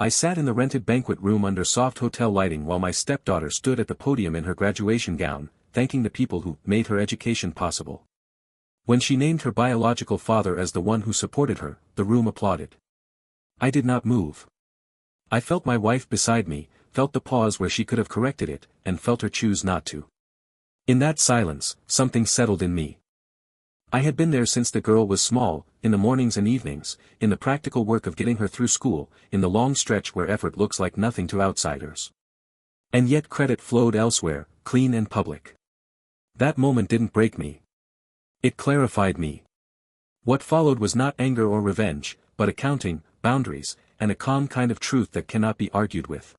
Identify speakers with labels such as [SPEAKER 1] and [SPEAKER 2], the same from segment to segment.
[SPEAKER 1] I sat in the rented banquet room under soft hotel lighting while my stepdaughter stood at the podium in her graduation gown, thanking the people who made her education possible. When she named her biological father as the one who supported her, the room applauded. I did not move. I felt my wife beside me, felt the pause where she could have corrected it, and felt her choose not to. In that silence, something settled in me. I had been there since the girl was small, in the mornings and evenings, in the practical work of getting her through school, in the long stretch where effort looks like nothing to outsiders. And yet credit flowed elsewhere, clean and public. That moment didn't break me. It clarified me. What followed was not anger or revenge, but accounting, boundaries, and a calm kind of truth that cannot be argued with.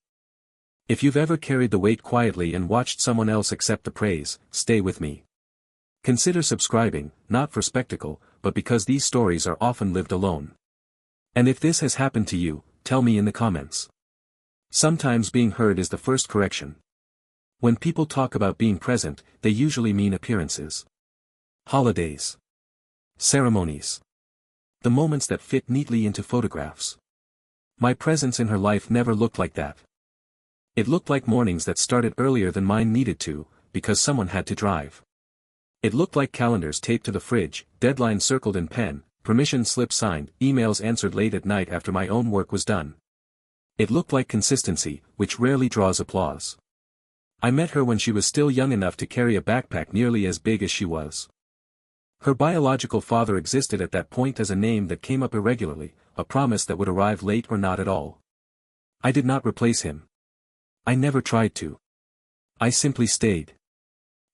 [SPEAKER 1] If you've ever carried the weight quietly and watched someone else accept the praise, stay with me. Consider subscribing, not for spectacle, but because these stories are often lived alone. And if this has happened to you, tell me in the comments. Sometimes being heard is the first correction. When people talk about being present, they usually mean appearances. Holidays. Ceremonies. The moments that fit neatly into photographs. My presence in her life never looked like that. It looked like mornings that started earlier than mine needed to, because someone had to drive. It looked like calendars taped to the fridge, deadlines circled in pen, permission slips signed, emails answered late at night after my own work was done. It looked like consistency, which rarely draws applause. I met her when she was still young enough to carry a backpack nearly as big as she was. Her biological father existed at that point as a name that came up irregularly, a promise that would arrive late or not at all. I did not replace him. I never tried to. I simply stayed.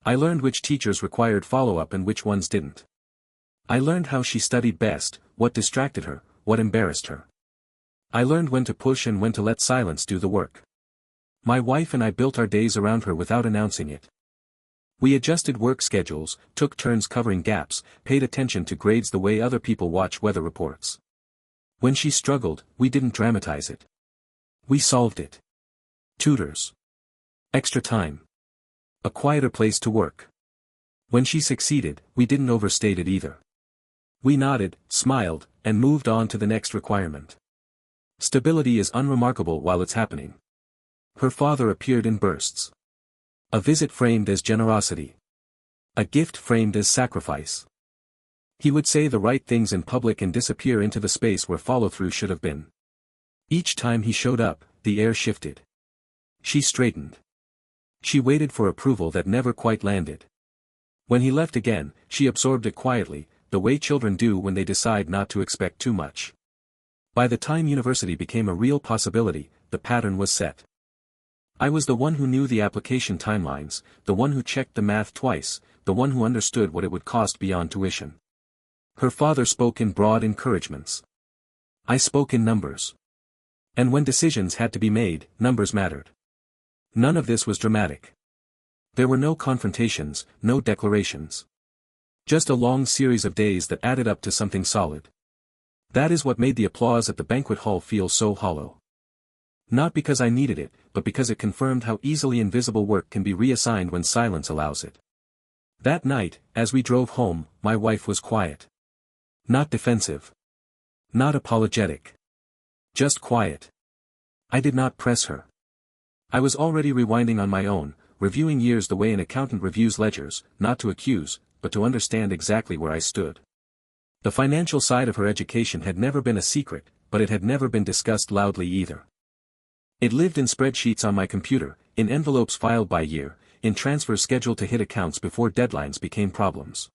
[SPEAKER 1] I learned which teachers required follow-up and which ones didn't. I learned how she studied best, what distracted her, what embarrassed her. I learned when to push and when to let silence do the work. My wife and I built our days around her without announcing it. We adjusted work schedules, took turns covering gaps, paid attention to grades the way other people watch weather reports. When she struggled, we didn't dramatize it. We solved it. Tutors. Extra time. A quieter place to work. When she succeeded, we didn't overstate it either. We nodded, smiled, and moved on to the next requirement. Stability is unremarkable while it's happening. Her father appeared in bursts. A visit framed as generosity. A gift framed as sacrifice. He would say the right things in public and disappear into the space where follow-through should have been. Each time he showed up, the air shifted. She straightened. She waited for approval that never quite landed. When he left again, she absorbed it quietly, the way children do when they decide not to expect too much. By the time university became a real possibility, the pattern was set. I was the one who knew the application timelines, the one who checked the math twice, the one who understood what it would cost beyond tuition. Her father spoke in broad encouragements. I spoke in numbers. And when decisions had to be made, numbers mattered. None of this was dramatic. There were no confrontations, no declarations. Just a long series of days that added up to something solid. That is what made the applause at the banquet hall feel so hollow. Not because I needed it, but because it confirmed how easily invisible work can be reassigned when silence allows it. That night, as we drove home, my wife was quiet. Not defensive. Not apologetic. Just quiet. I did not press her. I was already rewinding on my own, reviewing years the way an accountant reviews ledgers, not to accuse, but to understand exactly where I stood. The financial side of her education had never been a secret, but it had never been discussed loudly either. It lived in spreadsheets on my computer, in envelopes filed by year, in transfers scheduled to hit accounts before deadlines became problems.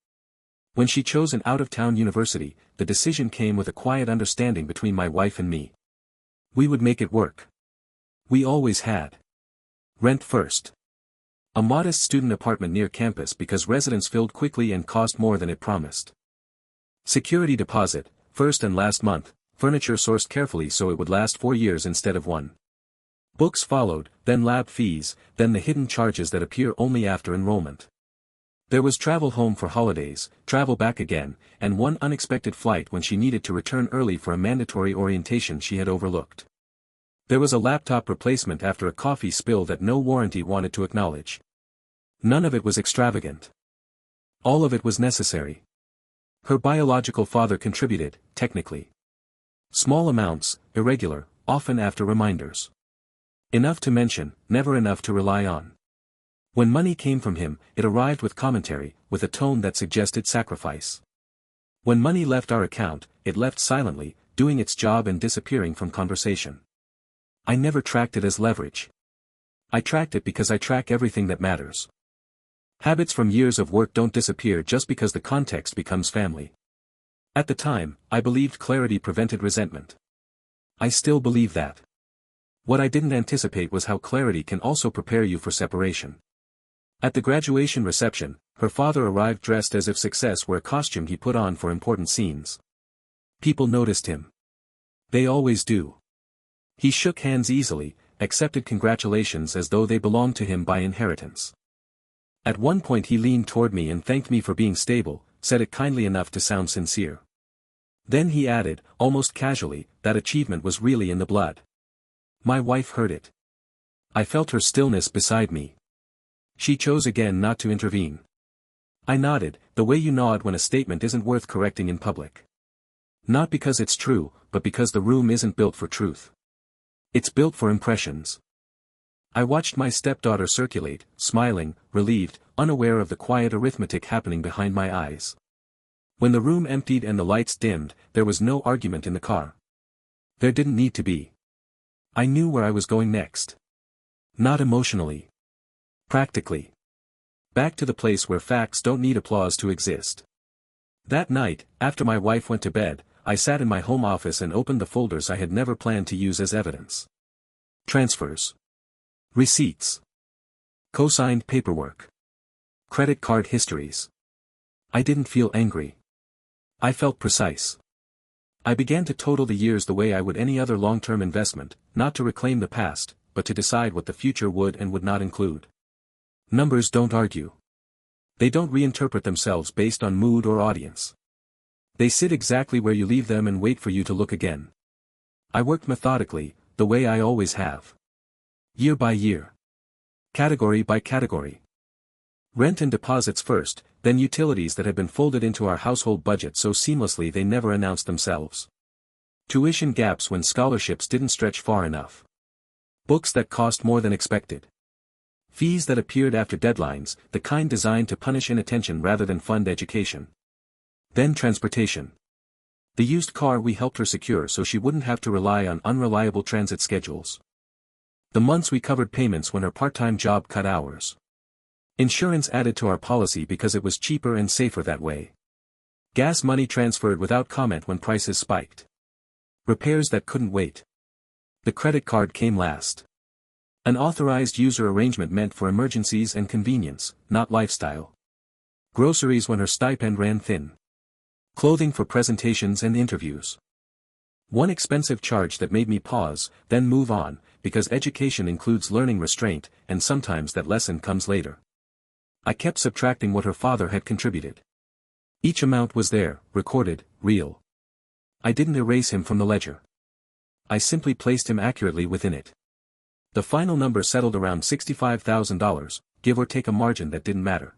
[SPEAKER 1] When she chose an out-of-town university, the decision came with a quiet understanding between my wife and me. We would make it work. We always had. Rent first. A modest student apartment near campus because residents filled quickly and cost more than it promised. Security deposit, first and last month, furniture sourced carefully so it would last 4 years instead of 1. Books followed, then lab fees, then the hidden charges that appear only after enrollment. There was travel home for holidays, travel back again, and one unexpected flight when she needed to return early for a mandatory orientation she had overlooked. There was a laptop replacement after a coffee spill that no warranty wanted to acknowledge. None of it was extravagant. All of it was necessary. Her biological father contributed, technically. Small amounts, irregular, often after reminders. Enough to mention, never enough to rely on. When money came from him, it arrived with commentary, with a tone that suggested sacrifice. When money left our account, it left silently, doing its job and disappearing from conversation. I never tracked it as leverage. I tracked it because I track everything that matters. Habits from years of work don't disappear just because the context becomes family. At the time, I believed clarity prevented resentment. I still believe that. What I didn't anticipate was how clarity can also prepare you for separation. At the graduation reception, her father arrived dressed as if success were a costume he put on for important scenes. People noticed him. They always do. He shook hands easily, accepted congratulations as though they belonged to him by inheritance. At one point he leaned toward me and thanked me for being stable, said it kindly enough to sound sincere. Then he added, almost casually, that achievement was really in the blood. My wife heard it. I felt her stillness beside me. She chose again not to intervene. I nodded, the way you nod when a statement isn't worth correcting in public. Not because it's true, but because the room isn't built for truth. It's built for impressions. I watched my stepdaughter circulate, smiling, relieved, unaware of the quiet arithmetic happening behind my eyes. When the room emptied and the lights dimmed, there was no argument in the car. There didn't need to be. I knew where I was going next. Not emotionally. Practically. Back to the place where facts don't need applause to exist. That night, after my wife went to bed, I sat in my home office and opened the folders I had never planned to use as evidence. Transfers. Receipts. Co-signed paperwork. Credit card histories. I didn't feel angry. I felt precise. I began to total the years the way I would any other long-term investment, not to reclaim the past, but to decide what the future would and would not include. Numbers don't argue. They don't reinterpret themselves based on mood or audience. They sit exactly where you leave them and wait for you to look again. I worked methodically, the way I always have. Year by year. Category by category. Rent and deposits first, then utilities that had been folded into our household budget so seamlessly they never announced themselves. Tuition gaps when scholarships didn't stretch far enough. Books that cost more than expected. Fees that appeared after deadlines, the kind designed to punish inattention rather than fund education. Then transportation. The used car we helped her secure so she wouldn't have to rely on unreliable transit schedules. The months we covered payments when her part-time job cut hours. Insurance added to our policy because it was cheaper and safer that way. Gas money transferred without comment when prices spiked. Repairs that couldn't wait. The credit card came last. An authorized user arrangement meant for emergencies and convenience, not lifestyle. Groceries when her stipend ran thin. Clothing for presentations and interviews. One expensive charge that made me pause, then move on, because education includes learning restraint, and sometimes that lesson comes later. I kept subtracting what her father had contributed. Each amount was there, recorded, real. I didn't erase him from the ledger. I simply placed him accurately within it. The final number settled around $65,000, give or take a margin that didn't matter.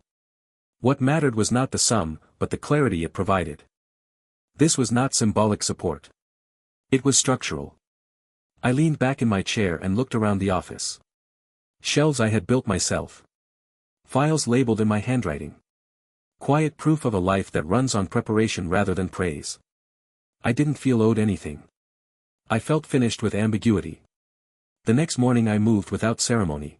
[SPEAKER 1] What mattered was not the sum, but the clarity it provided. This was not symbolic support. It was structural. I leaned back in my chair and looked around the office. Shelves I had built myself. Files labeled in my handwriting. Quiet proof of a life that runs on preparation rather than praise. I didn't feel owed anything. I felt finished with ambiguity. The next morning I moved without ceremony.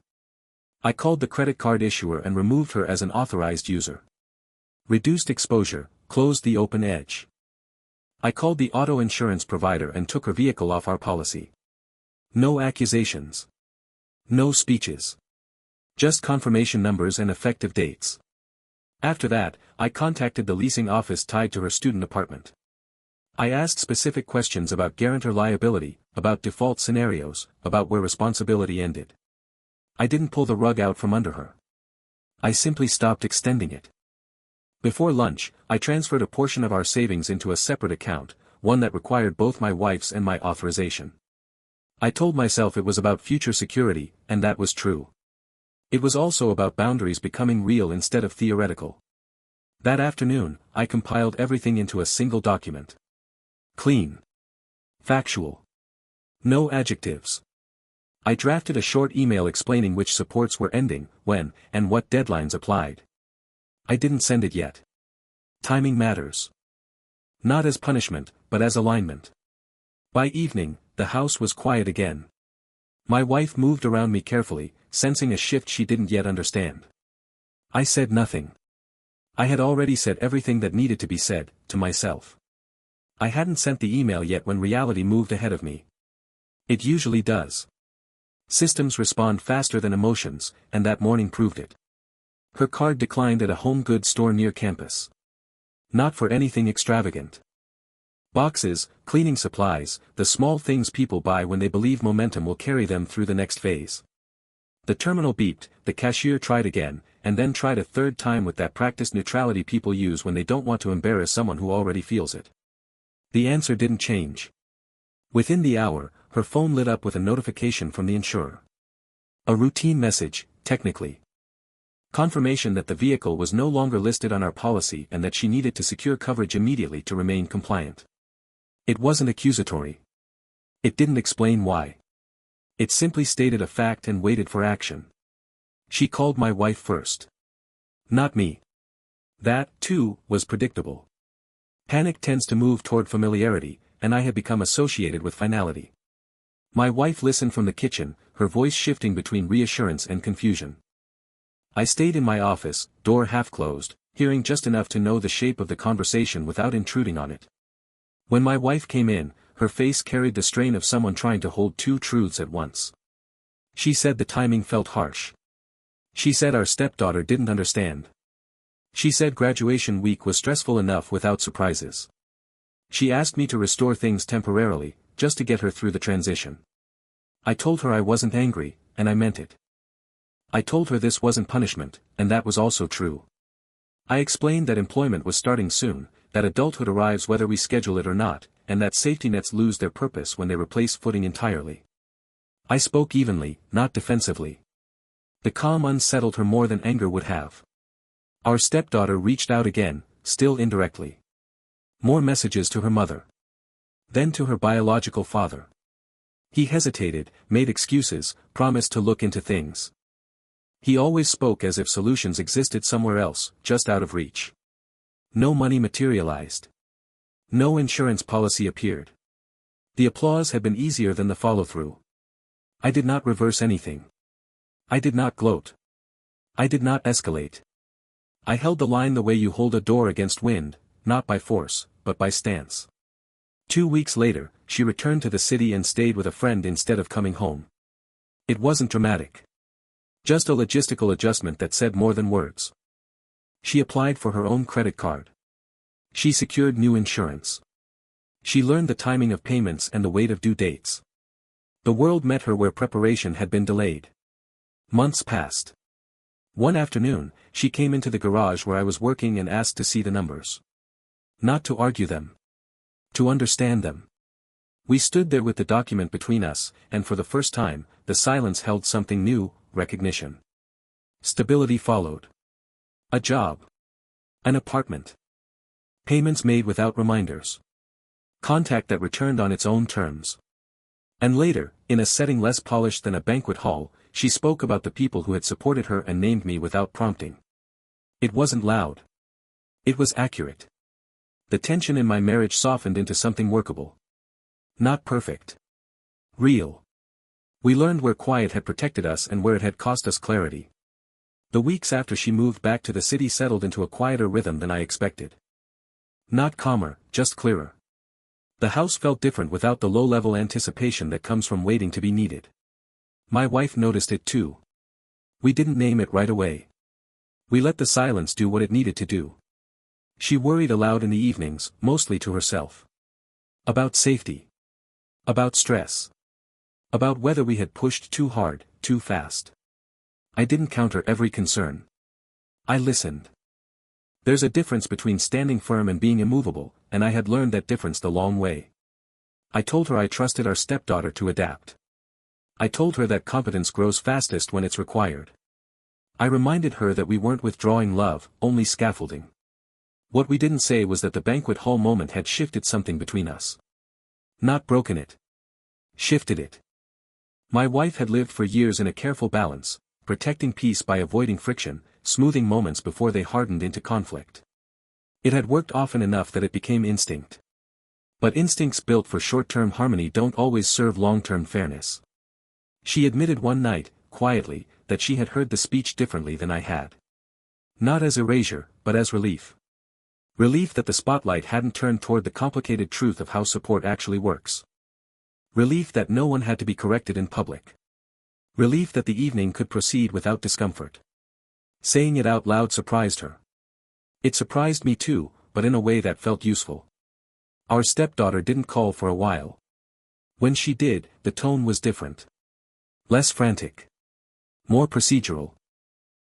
[SPEAKER 1] I called the credit card issuer and removed her as an authorized user. Reduced exposure, closed the open edge. I called the auto insurance provider and took her vehicle off our policy. No accusations. No speeches. Just confirmation numbers and effective dates. After that, I contacted the leasing office tied to her student apartment. I asked specific questions about guarantor liability, about default scenarios, about where responsibility ended. I didn't pull the rug out from under her. I simply stopped extending it. Before lunch, I transferred a portion of our savings into a separate account, one that required both my wife's and my authorization. I told myself it was about future security, and that was true. It was also about boundaries becoming real instead of theoretical. That afternoon, I compiled everything into a single document. Clean. Factual. No adjectives. I drafted a short email explaining which supports were ending, when, and what deadlines applied. I didn't send it yet. Timing matters. Not as punishment, but as alignment. By evening, the house was quiet again. My wife moved around me carefully, sensing a shift she didn't yet understand. I said nothing. I had already said everything that needed to be said, to myself. I hadn't sent the email yet when reality moved ahead of me. It usually does. Systems respond faster than emotions, and that morning proved it. Her card declined at a home goods store near campus. Not for anything extravagant. Boxes, cleaning supplies, the small things people buy when they believe momentum will carry them through the next phase. The terminal beeped, the cashier tried again, and then tried a third time with that practiced neutrality people use when they don't want to embarrass someone who already feels it. The answer didn't change. Within the hour, her phone lit up with a notification from the insurer. A routine message, technically. Confirmation that the vehicle was no longer listed on our policy and that she needed to secure coverage immediately to remain compliant. It wasn't accusatory. It didn't explain why. It simply stated a fact and waited for action. She called my wife first. Not me. That, too, was predictable. Panic tends to move toward familiarity, and I had become associated with finality. My wife listened from the kitchen, her voice shifting between reassurance and confusion. I stayed in my office, door half closed, hearing just enough to know the shape of the conversation without intruding on it. When my wife came in, her face carried the strain of someone trying to hold two truths at once. She said the timing felt harsh. She said our stepdaughter didn't understand. She said graduation week was stressful enough without surprises. She asked me to restore things temporarily, just to get her through the transition. I told her I wasn't angry, and I meant it. I told her this wasn't punishment, and that was also true. I explained that employment was starting soon, that adulthood arrives whether we schedule it or not, and that safety nets lose their purpose when they replace footing entirely. I spoke evenly, not defensively. The calm unsettled her more than anger would have. Our stepdaughter reached out again, still indirectly. More messages to her mother. Then to her biological father. He hesitated, made excuses, promised to look into things. He always spoke as if solutions existed somewhere else, just out of reach. No money materialized. No insurance policy appeared. The applause had been easier than the follow-through. I did not reverse anything. I did not gloat. I did not escalate. I held the line the way you hold a door against wind, not by force, but by stance. 2 weeks later, she returned to the city and stayed with a friend instead of coming home. It wasn't dramatic. Just a logistical adjustment that said more than words. She applied for her own credit card. She secured new insurance. She learned the timing of payments and the weight of due dates. The world met her where preparation had been delayed. Months passed. One afternoon, she came into the garage where I was working and asked to see the numbers. Not to argue them. To understand them. We stood there with the document between us, and for the first time, the silence held something new, recognition. Stability followed. A job. An apartment. Payments made without reminders. Contact that returned on its own terms. And later, in a setting less polished than a banquet hall, she spoke about the people who had supported her and named me without prompting. It wasn't loud. It was accurate. The tension in my marriage softened into something workable. Not perfect. Real. We learned where quiet had protected us and where it had cost us clarity. The weeks after she moved back to the city settled into a quieter rhythm than I expected. Not calmer, just clearer. The house felt different without the low-level anticipation that comes from waiting to be needed. My wife noticed it too. We didn't name it right away. We let the silence do what it needed to do. She worried aloud in the evenings, mostly to herself. About safety. About stress. About whether we had pushed too hard, too fast. I didn't counter every concern. I listened. There's a difference between standing firm and being immovable, and I had learned that difference the long way. I told her I trusted our stepdaughter to adapt. I told her that competence grows fastest when it's required. I reminded her that we weren't withdrawing love, only scaffolding. What we didn't say was that the banquet hall moment had shifted something between us. Not broken it. Shifted it. My wife had lived for years in a careful balance, protecting peace by avoiding friction, smoothing moments before they hardened into conflict. It had worked often enough that it became instinct. But instincts built for short-term harmony don't always serve long-term fairness. She admitted one night, quietly, that she had heard the speech differently than I had. Not as erasure, but as relief. Relief that the spotlight hadn't turned toward the complicated truth of how support actually works. Relief that no one had to be corrected in public. Relief that the evening could proceed without discomfort. Saying it out loud surprised her. It surprised me too, but in a way that felt useful. Our stepdaughter didn't call for a while. When she did, the tone was different. Less frantic. More procedural.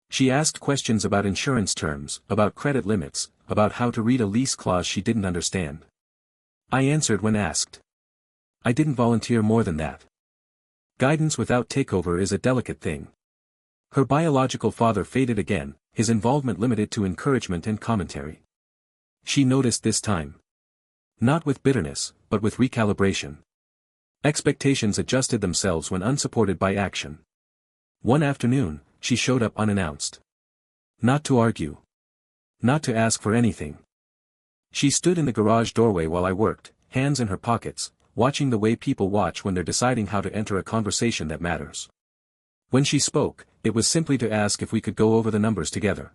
[SPEAKER 1] She asked questions about insurance terms, about credit limits, about how to read a lease clause she didn't understand. I answered when asked. I didn't volunteer more than that. Guidance without takeover is a delicate thing. Her biological father faded again, his involvement limited to encouragement and commentary. She noticed this time. Not with bitterness, but with recalibration. Expectations adjusted themselves when unsupported by action. One afternoon, she showed up unannounced. Not to argue. Not to ask for anything. She stood in the garage doorway while I worked, hands in her pockets, watching the way people watch when they're deciding how to enter a conversation that matters. When she spoke, it was simply to ask if we could go over the numbers together.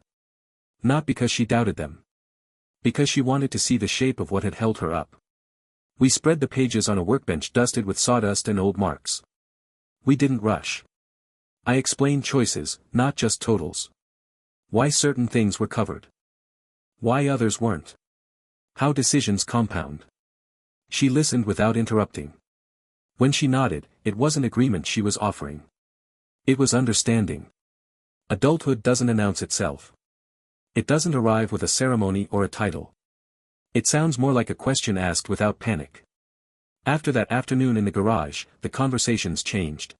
[SPEAKER 1] Not because she doubted them. Because she wanted to see the shape of what had held her up. We spread the pages on a workbench dusted with sawdust and old marks. We didn't rush. I explained choices, not just totals. Why certain things were covered. Why others weren't. How decisions compound. She listened without interrupting. When she nodded, it wasn't agreement she was offering. It was understanding. Adulthood doesn't announce itself. It doesn't arrive with a ceremony or a title. It sounds more like a question asked without panic. After that afternoon in the garage, the conversations changed.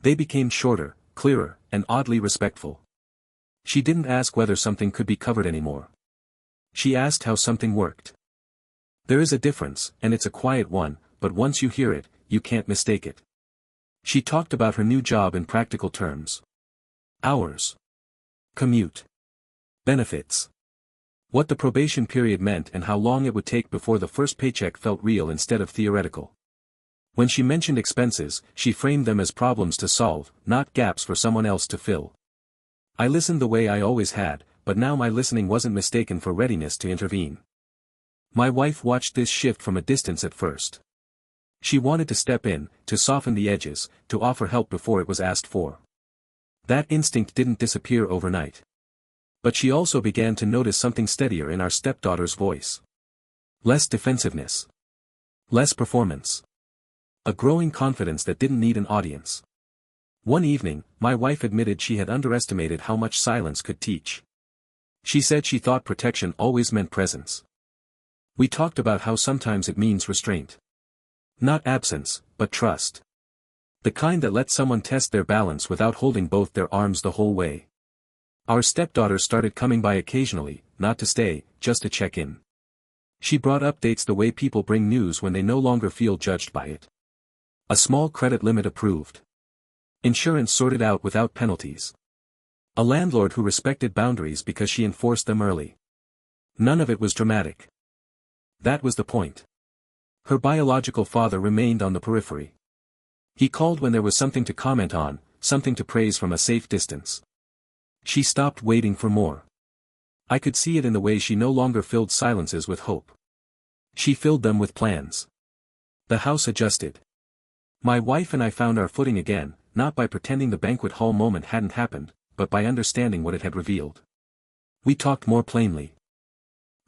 [SPEAKER 1] They became shorter, clearer, and oddly respectful. She didn't ask whether something could be covered anymore. She asked how something worked. There is a difference, and it's a quiet one, but once you hear it, you can't mistake it. She talked about her new job in practical terms. Hours. Commute. Benefits. What the probation period meant and how long it would take before the first paycheck felt real instead of theoretical. When she mentioned expenses, she framed them as problems to solve, not gaps for someone else to fill. I listened the way I always had, but now my listening wasn't mistaken for readiness to intervene. My wife watched this shift from a distance at first. She wanted to step in, to soften the edges, to offer help before it was asked for. That instinct didn't disappear overnight. But she also began to notice something steadier in our stepdaughter's voice. Less defensiveness. Less performance. A growing confidence that didn't need an audience. One evening, my wife admitted she had underestimated how much silence could teach. She said she thought protection always meant presence. We talked about how sometimes it means restraint. Not absence, but trust. The kind that lets someone test their balance without holding both their arms the whole way. Our stepdaughter started coming by occasionally, not to stay, just to check in. She brought updates the way people bring news when they no longer feel judged by it. A small credit limit approved. Insurance sorted out without penalties. A landlord who respected boundaries because she enforced them early. None of it was dramatic. That was the point. Her biological father remained on the periphery. He called when there was something to comment on, something to praise from a safe distance. She stopped waiting for more. I could see it in the way she no longer filled silences with hope. She filled them with plans. The house adjusted. My wife and I found our footing again, not by pretending the banquet hall moment hadn't happened, but by understanding what it had revealed. We talked more plainly.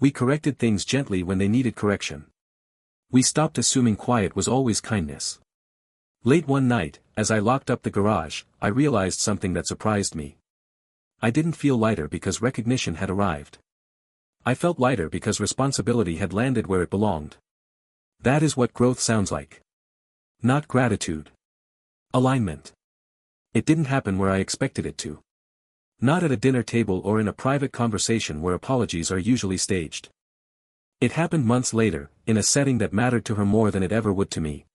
[SPEAKER 1] We corrected things gently when they needed correction. We stopped assuming quiet was always kindness. Late one night, as I locked up the garage, I realized something that surprised me. I didn't feel lighter because recognition had arrived. I felt lighter because responsibility had landed where it belonged. That is what growth sounds like. Not gratitude. Alignment. It didn't happen where I expected it to. Not at a dinner table or in a private conversation where apologies are usually staged. It happened months later, in a setting that mattered to her more than it ever would to me.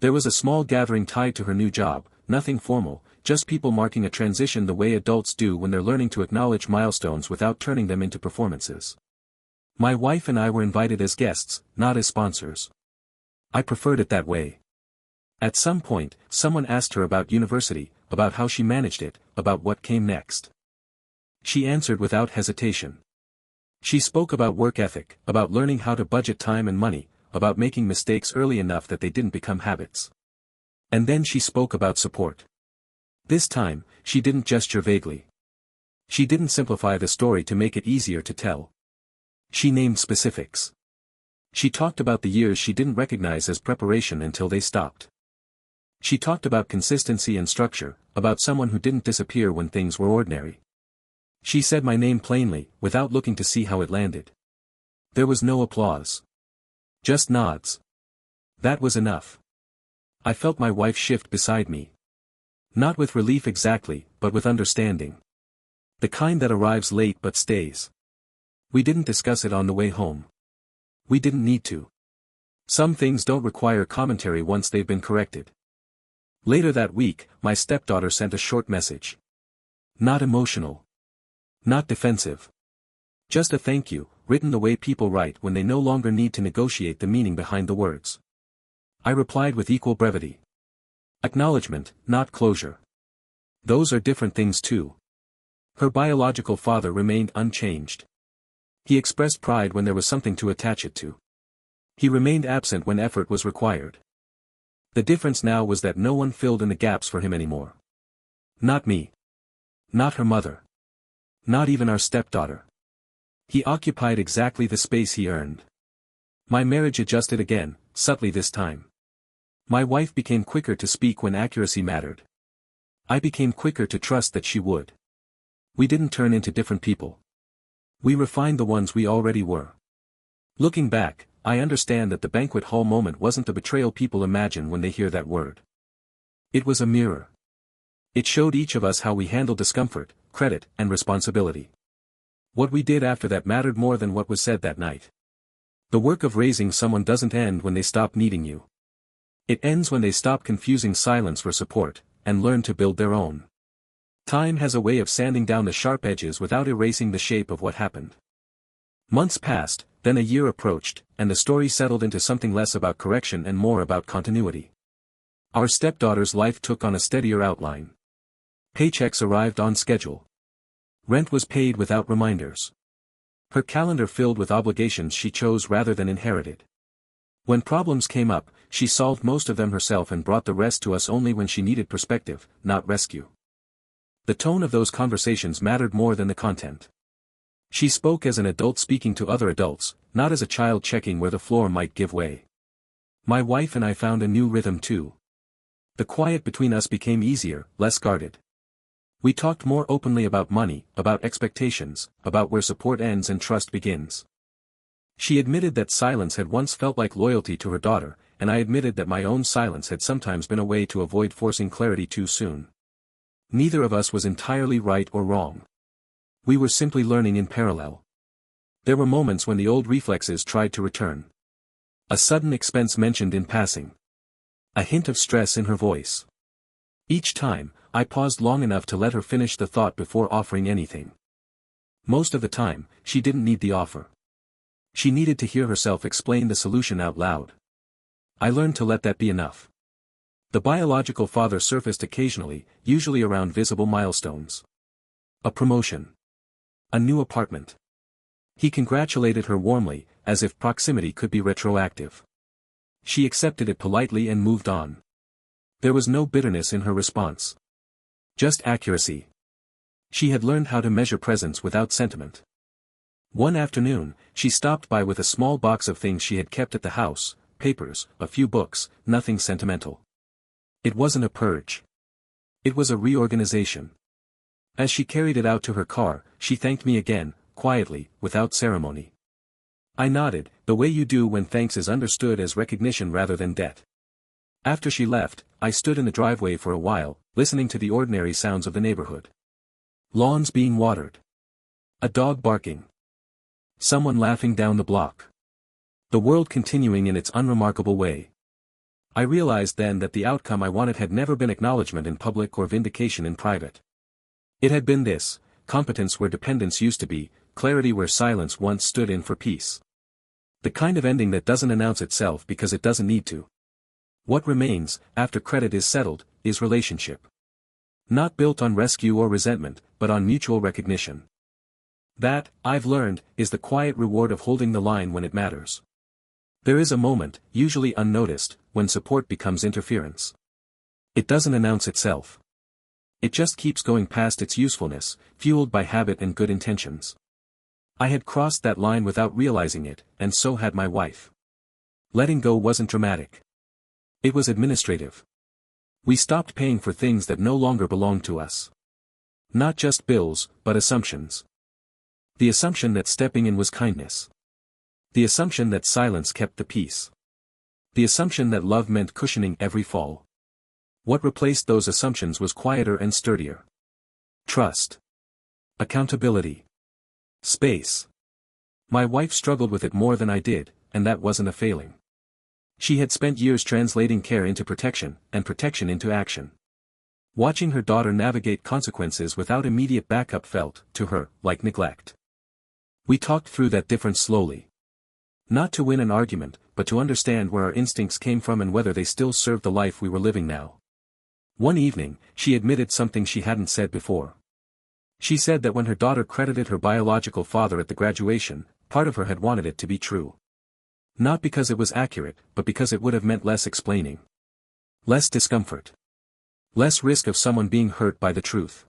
[SPEAKER 1] There was a small gathering tied to her new job, nothing formal, just people marking a transition the way adults do when they're learning to acknowledge milestones without turning them into performances. My wife and I were invited as guests, not as sponsors. I preferred it that way. At some point, someone asked her about university, about how she managed it, about what came next. She answered without hesitation. She spoke about work ethic, about learning how to budget time and money, about making mistakes early enough that they didn't become habits. And then she spoke about support. This time, she didn't gesture vaguely. She didn't simplify the story to make it easier to tell. She named specifics. She talked about the years she didn't recognize as preparation until they stopped. She talked about consistency and structure, about someone who didn't disappear when things were ordinary. She said my name plainly, without looking to see how it landed. There was no applause. Just nods. That was enough. I felt my wife shift beside me. Not with relief exactly, but with understanding. The kind that arrives late but stays. We didn't discuss it on the way home. We didn't need to. Some things don't require commentary once they've been corrected. Later that week, my stepdaughter sent a short message. Not emotional. Not defensive. Just a thank you, written the way people write when they no longer need to negotiate the meaning behind the words. I replied with equal brevity. Acknowledgement, not closure. Those are different things too. Her biological father remained unchanged. He expressed pride when there was something to attach it to. He remained absent when effort was required. The difference now was that no one filled in the gaps for him anymore. Not me. Not her mother. Not even our stepdaughter. He occupied exactly the space he earned. My marriage adjusted again, subtly this time. My wife became quicker to speak when accuracy mattered. I became quicker to trust that she would. We didn't turn into different people. We refined the ones we already were. Looking back, I understand that the banquet hall moment wasn't the betrayal people imagine when they hear that word. It was a mirror. It showed each of us how we handled discomfort, credit, and responsibility. What we did after that mattered more than what was said that night. The work of raising someone doesn't end when they stop needing you. It ends when they stop confusing silence for support, and learn to build their own. Time has a way of sanding down the sharp edges without erasing the shape of what happened. Months passed, then a year approached, and the story settled into something less about correction and more about continuity. Our stepdaughter's life took on a steadier outline. Paychecks arrived on schedule. Rent was paid without reminders. Her calendar filled with obligations she chose rather than inherited. When problems came up, she solved most of them herself and brought the rest to us only when she needed perspective, not rescue. The tone of those conversations mattered more than the content. She spoke as an adult speaking to other adults, not as a child checking where the floor might give way. My wife and I found a new rhythm too. The quiet between us became easier, less guarded. We talked more openly about money, about expectations, about where support ends and trust begins. She admitted that silence had once felt like loyalty to her daughter, and I admitted that my own silence had sometimes been a way to avoid forcing clarity too soon. Neither of us was entirely right or wrong. We were simply learning in parallel. There were moments when the old reflexes tried to return. A sudden expense mentioned in passing. A hint of stress in her voice. Each time, I paused long enough to let her finish the thought before offering anything. Most of the time, she didn't need the offer. She needed to hear herself explain the solution out loud. I learned to let that be enough. The biological father surfaced occasionally, usually around visible milestones. A promotion. A new apartment. He congratulated her warmly, as if proximity could be retroactive. She accepted it politely and moved on. There was no bitterness in her response. Just accuracy. She had learned how to measure presence without sentiment. One afternoon, she stopped by with a small box of things she had kept at the house, papers, a few books, nothing sentimental. It wasn't a purge. It was a reorganization. As she carried it out to her car, she thanked me again, quietly, without ceremony. I nodded, the way you do when thanks is understood as recognition rather than debt. After she left, I stood in the driveway for a while, listening to the ordinary sounds of the neighborhood. Lawns being watered. A dog barking. Someone laughing down the block. The world continuing in its unremarkable way. I realized then that the outcome I wanted had never been acknowledgement in public or vindication in private. It had been this: competence where dependence used to be, clarity where silence once stood in for peace. The kind of ending that doesn't announce itself because it doesn't need to. What remains, after credit is settled, is relationship. Not built on rescue or resentment, but on mutual recognition. That, I've learned, is the quiet reward of holding the line when it matters. There is a moment, usually unnoticed, when support becomes interference. It doesn't announce itself. It just keeps going past its usefulness, fueled by habit and good intentions. I had crossed that line without realizing it, and so had my wife. Letting go wasn't dramatic. It was administrative. We stopped paying for things that no longer belonged to us. Not just bills, but assumptions. The assumption that stepping in was kindness. The assumption that silence kept the peace. The assumption that love meant cushioning every fall. What replaced those assumptions was quieter and sturdier. Trust. Accountability. Space. My wife struggled with it more than I did, and that wasn't a failing. She had spent years translating care into protection, and protection into action. Watching her daughter navigate consequences without immediate backup felt, to her, like neglect. We talked through that difference slowly. Not to win an argument, but to understand where our instincts came from and whether they still served the life we were living now. One evening, she admitted something she hadn't said before. She said that when her daughter credited her biological father at the graduation, part of her had wanted it to be true. Not because it was accurate, but because it would have meant less explaining. Less discomfort. Less risk of someone being hurt by the truth.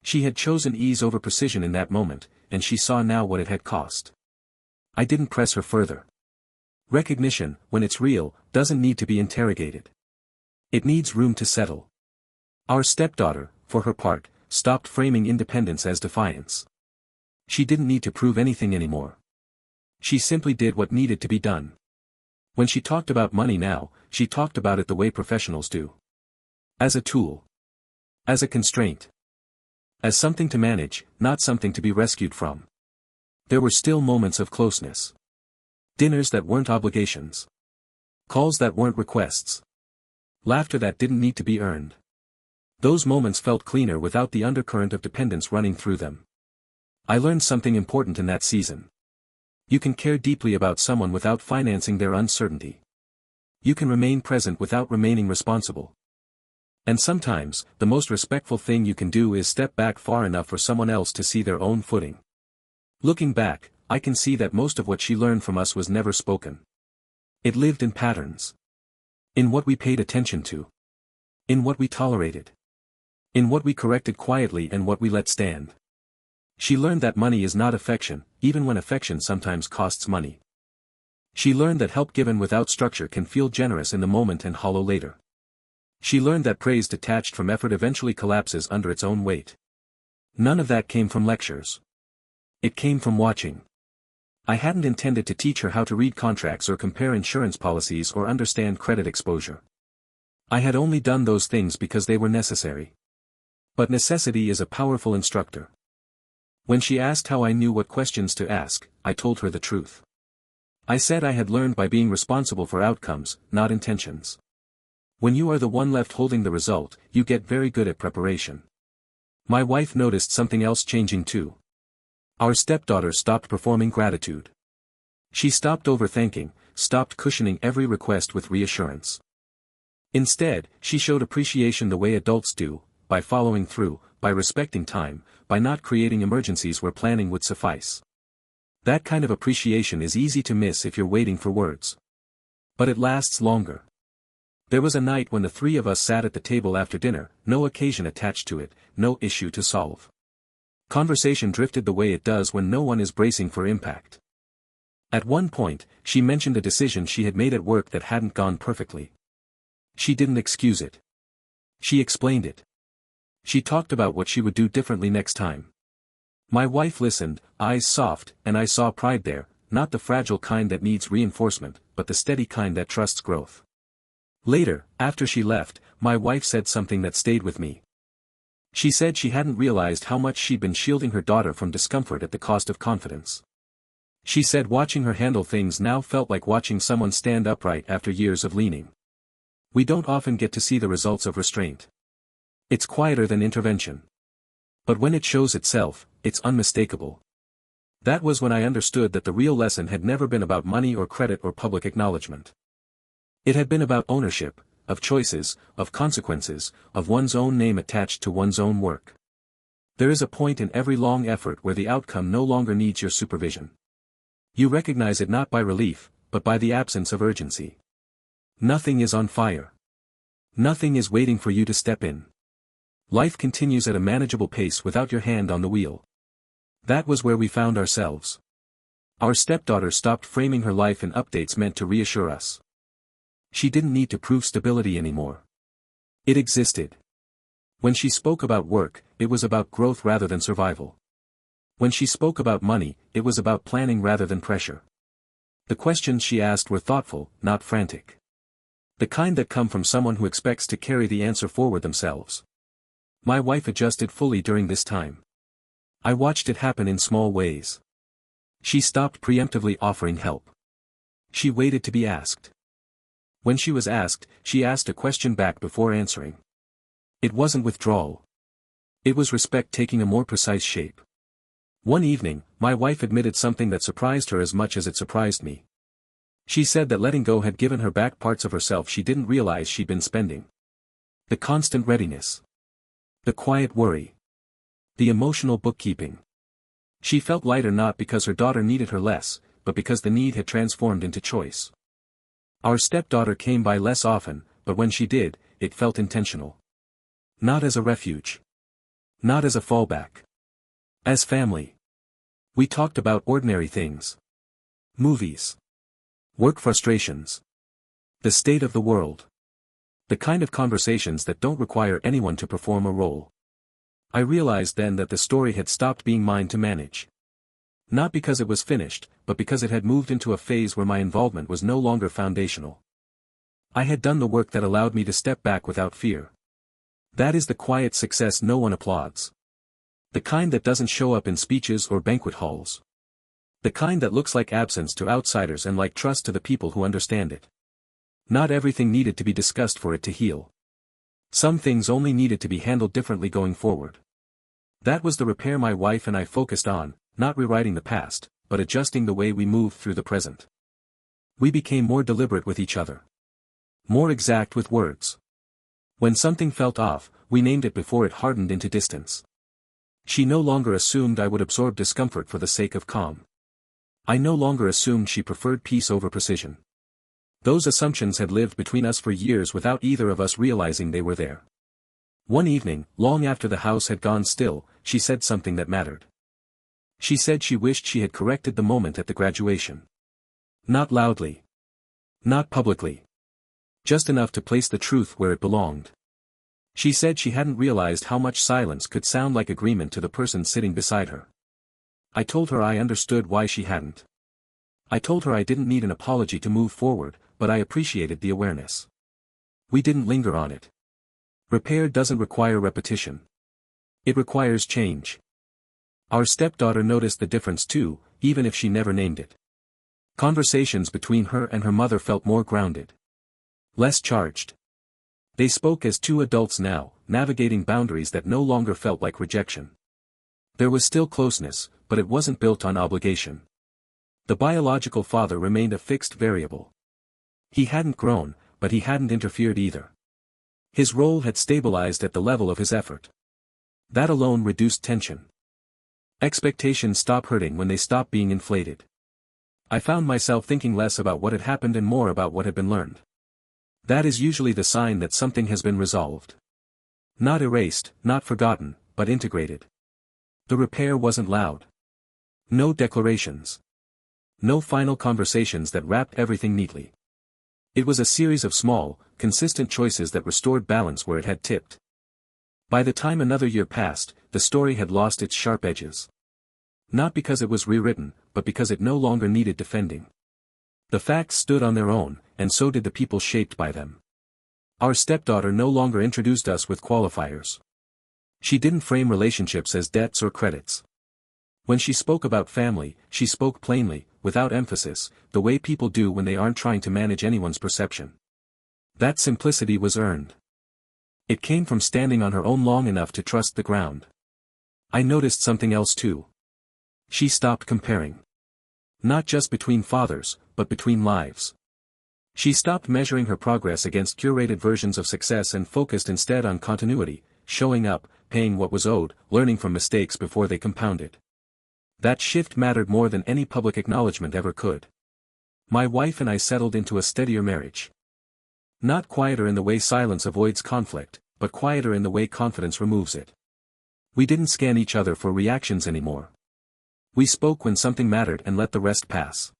[SPEAKER 1] She had chosen ease over precision in that moment, and she saw now what it had cost. I didn't press her further. Recognition, when it's real, doesn't need to be interrogated. It needs room to settle. Our stepdaughter, for her part, stopped framing independence as defiance. She didn't need to prove anything anymore. She simply did what needed to be done. When she talked about money now, she talked about it the way professionals do. As a tool. As a constraint. As something to manage, not something to be rescued from. There were still moments of closeness. Dinners that weren't obligations. Calls that weren't requests. Laughter that didn't need to be earned. Those moments felt cleaner without the undercurrent of dependence running through them. I learned something important in that season. You can care deeply about someone without financing their uncertainty. You can remain present without remaining responsible. And sometimes, the most respectful thing you can do is step back far enough for someone else to see their own footing. Looking back, I can see that most of what she learned from us was never spoken. It lived in patterns. In what we paid attention to. In what we tolerated. In what we corrected quietly and what we let stand. She learned that money is not affection, even when affection sometimes costs money. She learned that help given without structure can feel generous in the moment and hollow later. She learned that praise detached from effort eventually collapses under its own weight. None of that came from lectures. It came from watching. I hadn't intended to teach her how to read contracts or compare insurance policies or understand credit exposure. I had only done those things because they were necessary. But necessity is a powerful instructor. When she asked how I knew what questions to ask, I told her the truth. I said I had learned by being responsible for outcomes, not intentions. When you are the one left holding the result, you get very good at preparation. My wife noticed something else changing too. Our stepdaughter stopped performing gratitude. She stopped overthinking, stopped cushioning every request with reassurance. Instead, she showed appreciation the way adults do, by following through, by respecting time, by not creating emergencies where planning would suffice. That kind of appreciation is easy to miss if you're waiting for words. But it lasts longer. There was a night when the three of us sat at the table after dinner, no occasion attached to it, no issue to solve. Conversation drifted the way it does when no one is bracing for impact. At one point, she mentioned a decision she had made at work that hadn't gone perfectly. She didn't excuse it. She explained it. She talked about what she would do differently next time. My wife listened, eyes soft, and I saw pride there, not the fragile kind that needs reinforcement, but the steady kind that trusts growth. Later, after she left, my wife said something that stayed with me. She said she hadn't realized how much she'd been shielding her daughter from discomfort at the cost of confidence. She said watching her handle things now felt like watching someone stand upright after years of leaning. We don't often get to see the results of restraint. It's quieter than intervention. But when it shows itself, it's unmistakable. That was when I understood that the real lesson had never been about money or credit or public acknowledgement. It had been about ownership, of choices, of consequences, of one's own name attached to one's own work. There is a point in every long effort where the outcome no longer needs your supervision. You recognize it not by relief, but by the absence of urgency. Nothing is on fire. Nothing is waiting for you to step in. Life continues at a manageable pace without your hand on the wheel. That was where we found ourselves. Our stepdaughter stopped framing her life in updates meant to reassure us. She didn't need to prove stability anymore. It existed. When she spoke about work, it was about growth rather than survival. When she spoke about money, it was about planning rather than pressure. The questions she asked were thoughtful, not frantic. The kind that come from someone who expects to carry the answer forward themselves. My wife adjusted fully during this time. I watched it happen in small ways. She stopped preemptively offering help. She waited to be asked. When she was asked, she asked a question back before answering. It wasn't withdrawal. It was respect taking a more precise shape. One evening, my wife admitted something that surprised her as much as it surprised me. She said that letting go had given her back parts of herself she didn't realize she'd been spending. The constant readiness. The quiet worry. The emotional bookkeeping. She felt lighter not because her daughter needed her less, but because the need had transformed into choice. Our stepdaughter came by less often, but when she did, it felt intentional. Not as a refuge. Not as a fallback. As family. We talked about ordinary things. Movies. Work frustrations. The state of the world. The kind of conversations that don't require anyone to perform a role. I realized then that the story had stopped being mine to manage. Not because it was finished, but because it had moved into a phase where my involvement was no longer foundational. I had done the work that allowed me to step back without fear. That is the quiet success no one applauds. The kind that doesn't show up in speeches or banquet halls. The kind that looks like absence to outsiders and like trust to the people who understand it. Not everything needed to be discussed for it to heal. Some things only needed to be handled differently going forward. That was the repair my wife and I focused on, not rewriting the past, but adjusting the way we moved through the present. We became more deliberate with each other. More exact with words. When something felt off, we named it before it hardened into distance. She no longer assumed I would absorb discomfort for the sake of calm. I no longer assumed she preferred peace over precision. Those assumptions had lived between us for years without either of us realizing they were there. One evening, long after the house had gone still, she said something that mattered. She said she wished she had corrected the moment at the graduation. Not loudly. Not publicly. Just enough to place the truth where it belonged. She said she hadn't realized how much silence could sound like agreement to the person sitting beside her. I told her I understood why she hadn't. I told her I didn't need an apology to move forward, but I appreciated the awareness. We didn't linger on it. Repair doesn't require repetition. It requires change. Our stepdaughter noticed the difference too, even if she never named it. Conversations between her and her mother felt more grounded. Less charged. They spoke as two adults now, navigating boundaries that no longer felt like rejection. There was still closeness, but it wasn't built on obligation. The biological father remained a fixed variable. He hadn't grown, but he hadn't interfered either. His role had stabilized at the level of his effort. That alone reduced tension. Expectations stop hurting when they stop being inflated. I found myself thinking less about what had happened and more about what had been learned. That is usually the sign that something has been resolved. Not erased, not forgotten, but integrated. The repair wasn't loud. No declarations. No final conversations that wrapped everything neatly. It was a series of small, consistent choices that restored balance where it had tipped. By the time another year passed, the story had lost its sharp edges. Not because it was rewritten, but because it no longer needed defending. The facts stood on their own, and so did the people shaped by them. Our stepdaughter no longer introduced us with qualifiers. She didn't frame relationships as debts or credits. When she spoke about family, she spoke plainly, without emphasis, the way people do when they aren't trying to manage anyone's perception. That simplicity was earned. It came from standing on her own long enough to trust the ground. I noticed something else too. She stopped comparing. Not just between fathers, but between lives. She stopped measuring her progress against curated versions of success and focused instead on continuity, showing up, paying what was owed, learning from mistakes before they compounded. That shift mattered more than any public acknowledgement ever could. My wife and I settled into a steadier marriage. Not quieter in the way silence avoids conflict, but quieter in the way confidence removes it. We didn't scan each other for reactions anymore. We spoke when something mattered and let the rest pass.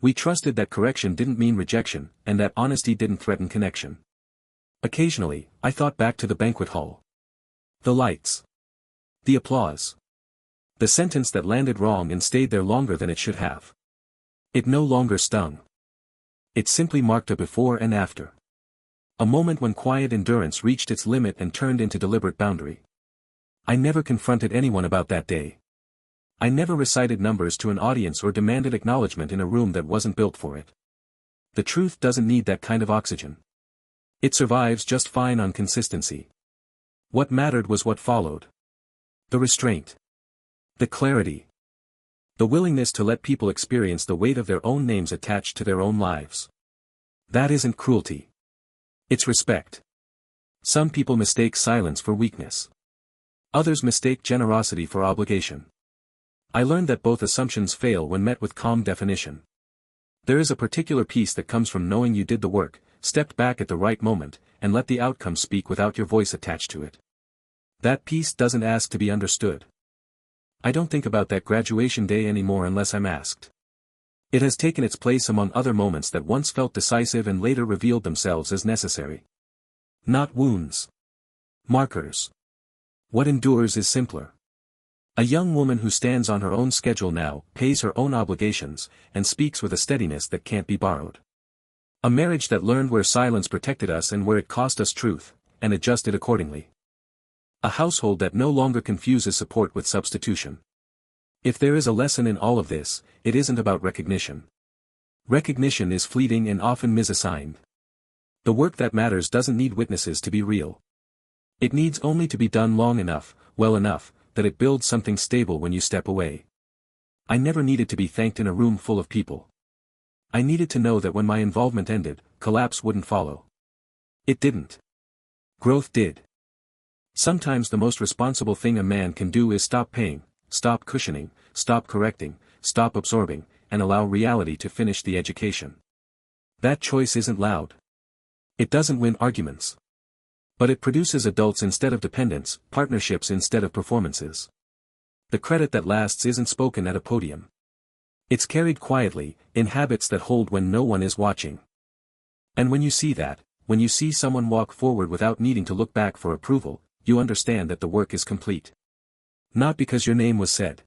[SPEAKER 1] We trusted that correction didn't mean rejection, and that honesty didn't threaten connection. Occasionally, I thought back to the banquet hall. The lights. The applause. The sentence that landed wrong and stayed there longer than it should have. It no longer stung. It simply marked a before and after. A moment when quiet endurance reached its limit and turned into deliberate boundary. I never confronted anyone about that day. I never recited numbers to an audience or demanded acknowledgement in a room that wasn't built for it. The truth doesn't need that kind of oxygen. It survives just fine on consistency. What mattered was what followed. The restraint. The clarity. The willingness to let people experience the weight of their own names attached to their own lives. That isn't cruelty. It's respect. Some people mistake silence for weakness. Others mistake generosity for obligation. I learned that both assumptions fail when met with calm definition. There is a particular peace that comes from knowing you did the work, stepped back at the right moment, and let the outcome speak without your voice attached to it. That peace doesn't ask to be understood. I don't think about that graduation day anymore unless I'm asked. It has taken its place among other moments that once felt decisive and later revealed themselves as necessary. Not wounds. Markers. What endures is simpler. A young woman who stands on her own schedule now, pays her own obligations, and speaks with a steadiness that can't be borrowed. A marriage that learned where silence protected us and where it cost us truth, and adjusted accordingly. A household that no longer confuses support with substitution. If there is a lesson in all of this, it isn't about recognition. Recognition is fleeting and often misassigned. The work that matters doesn't need witnesses to be real. It needs only to be done long enough, well enough, that it builds something stable when you step away. I never needed to be thanked in a room full of people. I needed to know that when my involvement ended, collapse wouldn't follow. It didn't. Growth did. Sometimes the most responsible thing a man can do is stop paying, stop cushioning, stop correcting, stop absorbing, and allow reality to finish the education. That choice isn't loud. It doesn't win arguments. But it produces adults instead of dependents, partnerships instead of performances. The credit that lasts isn't spoken at a podium. It's carried quietly, in habits that hold when no one is watching. And when you see that, when you see someone walk forward without needing to look back for approval, you understand that the work is complete. Not because your name was said.